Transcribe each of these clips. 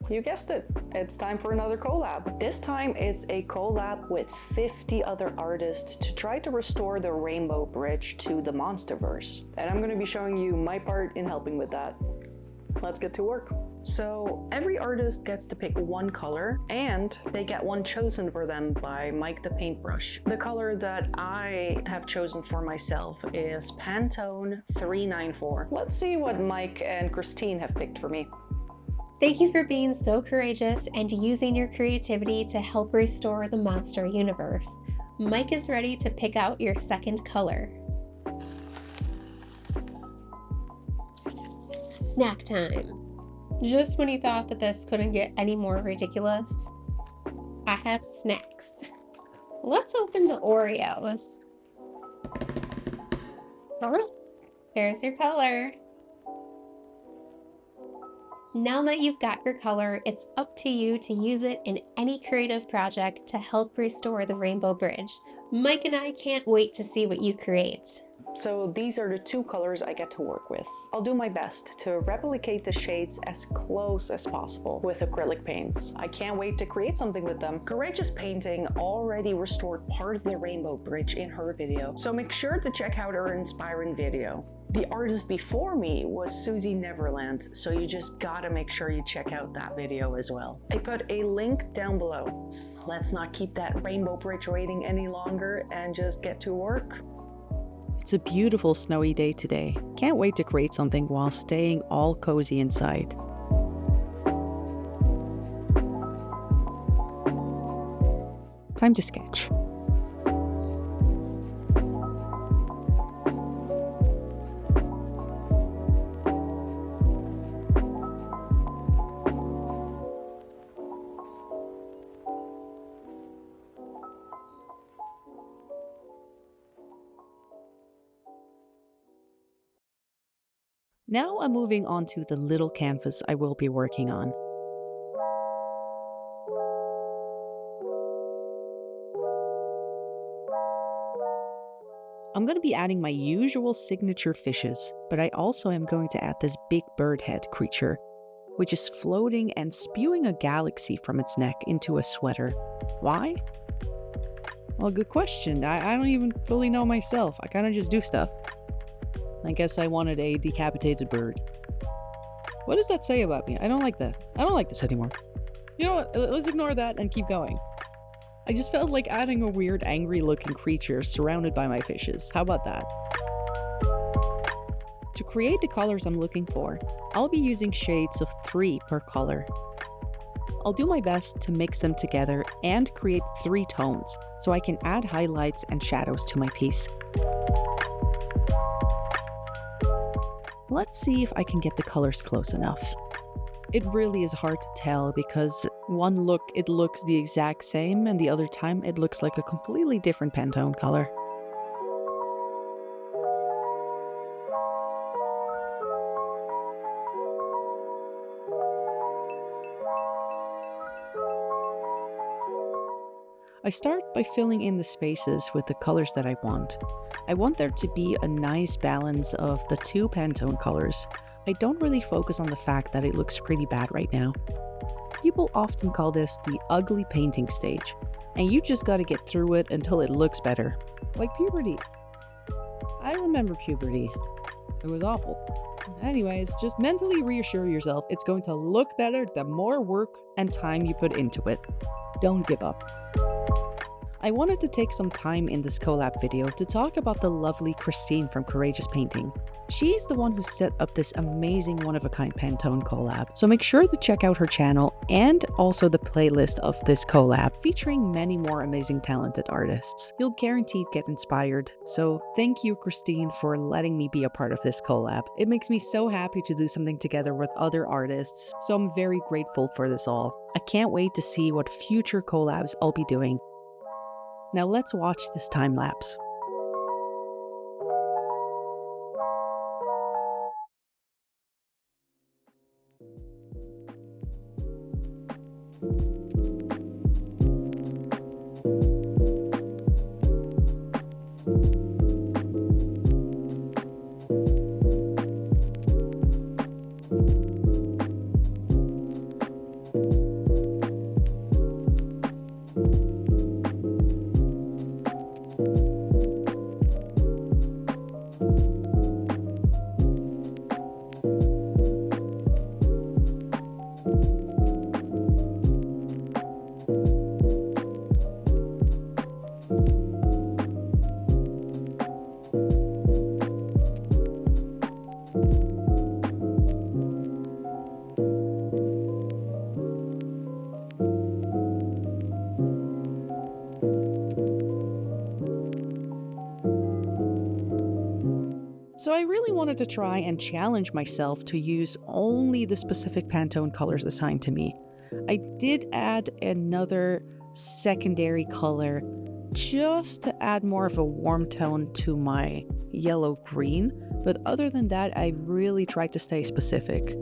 You guessed it, it's time for another collab. This time it's a collab with 50 other artists to try to restore the Rainbow Bridge to the Monsterverse. And I'm going to be showing you my part in helping with that. Let's get to work. So every artist gets to pick one color, and they get one chosen for them by Mike the Paintbrush. The color that I have chosen for myself is Pantone 394. Let's see what Mike and Christine have picked for me. Thank you for being so courageous and using your creativity to help restore the monster universe. Mike is ready to pick out your second color. Snack time. Just when you thought that this couldn't get any more ridiculous, I have snacks. Let's open the Oreos. Here's your color. Now that you've got your color, it's up to you to use it in any creative project to help restore the Rainbow Bridge. Mike and I can't wait to see what you create. So these are the two colors I get to work with. I'll do my best to replicate the shades as close as possible with acrylic paints. I can't wait to create something with them. Courageous Painting already restored part of the Rainbow Bridge in her video, so make sure to check out her inspiring video. The artist before me was Susie Neverland, so you just gotta make sure you check out that video as well. I put a link down below. Let's not keep that Rainbow Bridge waiting any longer and just get to work. It's a beautiful snowy day today. Can't wait to create something while staying all cozy inside. Time to sketch. Now I'm moving on to the little canvas I will be working on. I'm going to be adding my usual signature fishes, but I also am going to add this big bird head creature, which is floating and spewing a galaxy from its neck into a sweater. Why? Well, good question. I don't even fully know myself. I kind of just do stuff. I guess I wanted a decapitated bird. What does that say about me? I don't like that. I don't like this anymore. You know what? Let's ignore that and keep going. I just felt like adding a weird, angry-looking creature surrounded by my fishes. How about that? To create the colors I'm looking for, I'll be using shades of 3 per color. I'll do my best to mix them together and create 3 tones, so I can add highlights and shadows to my piece. Let's see if I can get the colors close enough. It really is hard to tell because one look it looks the exact same and the other time it looks like a completely different Pantone color. I start by filling in the spaces with the colors that I want. I want there to be a nice balance of the 2 Pantone colors. I don't really focus on the fact that it looks pretty bad right now. People often call this the ugly painting stage, and you just gotta get through it until it looks better. Like puberty. I remember puberty. It was awful. Anyways, just mentally reassure yourself it's going to look better the more work and time you put into it. Don't give up. I wanted to take some time in this collab video to talk about the lovely Christine from Courageous Painting. She's the one who set up this amazing one-of-a-kind Pantone collab, so make sure to check out her channel and also the playlist of this collab featuring many more amazing talented artists. You'll guaranteed get inspired, so thank you Christine for letting me be a part of this collab. It makes me so happy to do something together with other artists, so I'm very grateful for this all. I can't wait to see what future collabs I'll be doing. Now let's watch this time lapse. So I really wanted to try and challenge myself to use only the specific Pantone colors assigned to me. I did add another secondary color just to add more of a warm tone to my yellow-green, but other than that, I really tried to stay specific.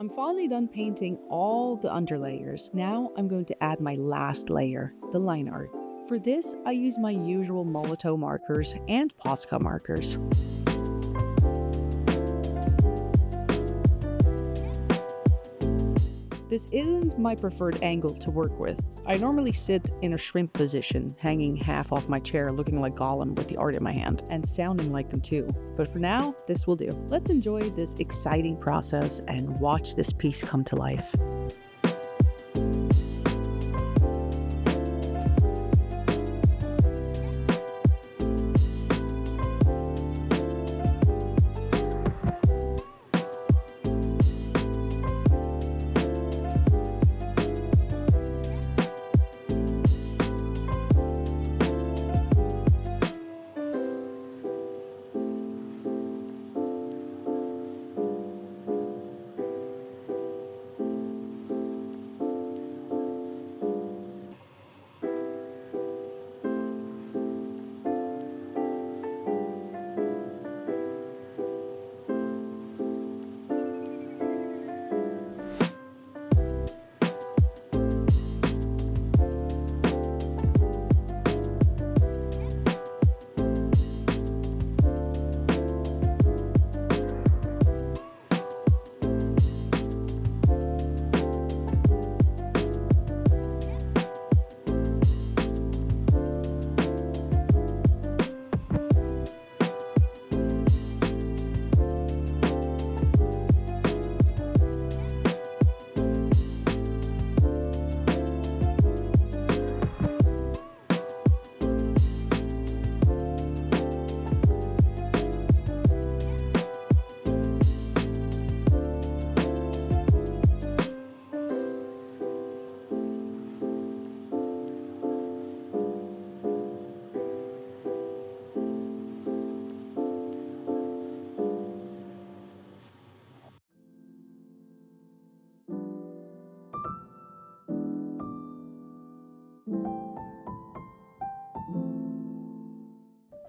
I'm finally done painting all the underlayers. Now I'm going to add my last layer, the line art. For this, I use my usual Molotow markers and Posca markers. This isn't my preferred angle to work with. I normally sit in a shrimp position, hanging half off my chair looking like Gollum with the art in my hand, and sounding like him too. But for now, this will do. Let's enjoy this exciting process and watch this piece come to life.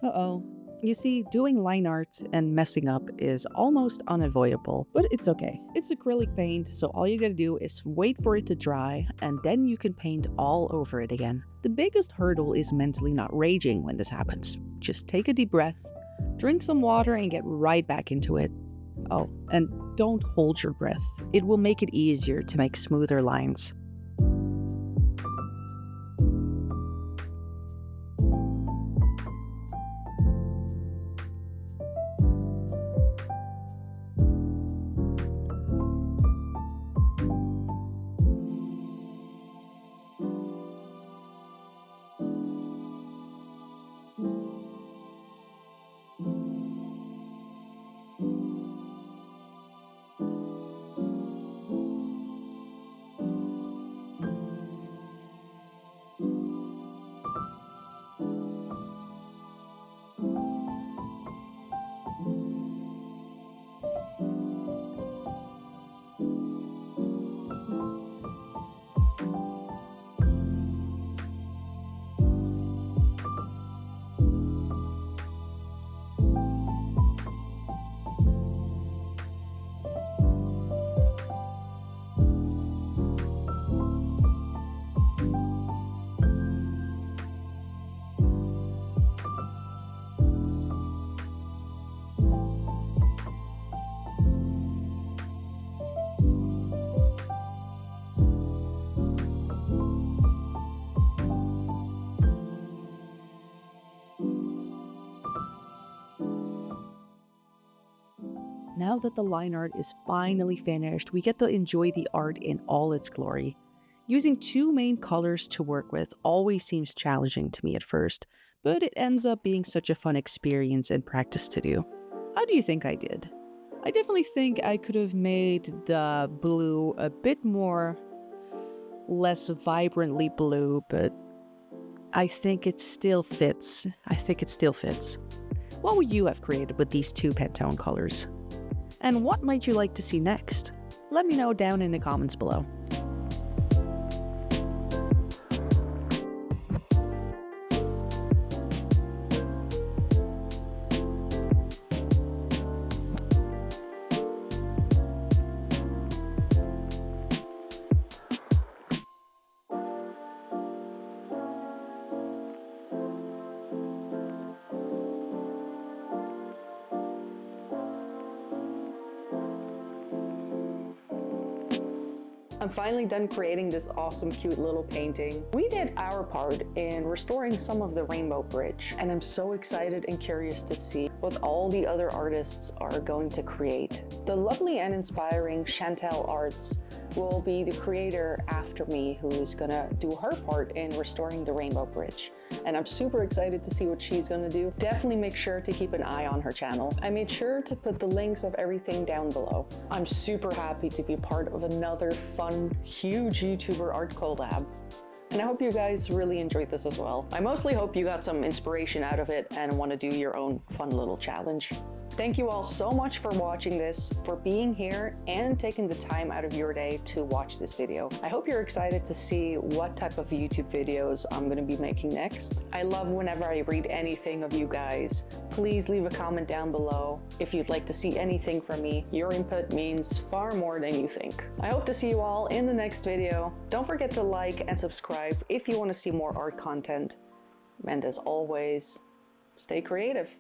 Uh-oh. You see, doing line art and messing up is almost unavoidable, but it's okay. It's acrylic paint, so all you gotta do is wait for it to dry, and then you can paint all over it again. The biggest hurdle is mentally not raging when this happens. Just take a deep breath, drink some water, and get right back into it. Oh, and don't hold your breath. It will make it easier to make smoother lines. Now that the line art is finally finished, we get to enjoy the art in all its glory. Using two main colors to work with always seems challenging to me at first, but it ends up being such a fun experience and practice to do. How do you think I did? I definitely think I could have made the blue a bit more less vibrantly blue, but I think it still fits. What would you have created with these two Pantone colors? And what might you like to see next? Let me know down in the comments below. I'm finally done creating this awesome, cute little painting. We did our part in restoring some of the Rainbow Bridge, and I'm so excited and curious to see what all the other artists are going to create. The lovely and inspiring Chantel Arts will be the creator after me who's gonna do her part in restoring the Rainbow Bridge. And I'm super excited to see what she's gonna do. Definitely make sure to keep an eye on her channel. I made sure to put the links of everything down below. I'm super happy to be part of another fun, huge YouTuber art collab. And I hope you guys really enjoyed this as well. I mostly hope you got some inspiration out of it and want to do your own fun little challenge. Thank you all so much for watching this, for being here, and taking the time out of your day to watch this video. I hope you're excited to see what type of YouTube videos I'm going to be making next. I love whenever I read anything of you guys. Please leave a comment down below if you'd like to see anything from me. Your input means far more than you think. I hope to see you all in the next video. Don't forget to like and subscribe if you want to see more art content. And as always, stay creative.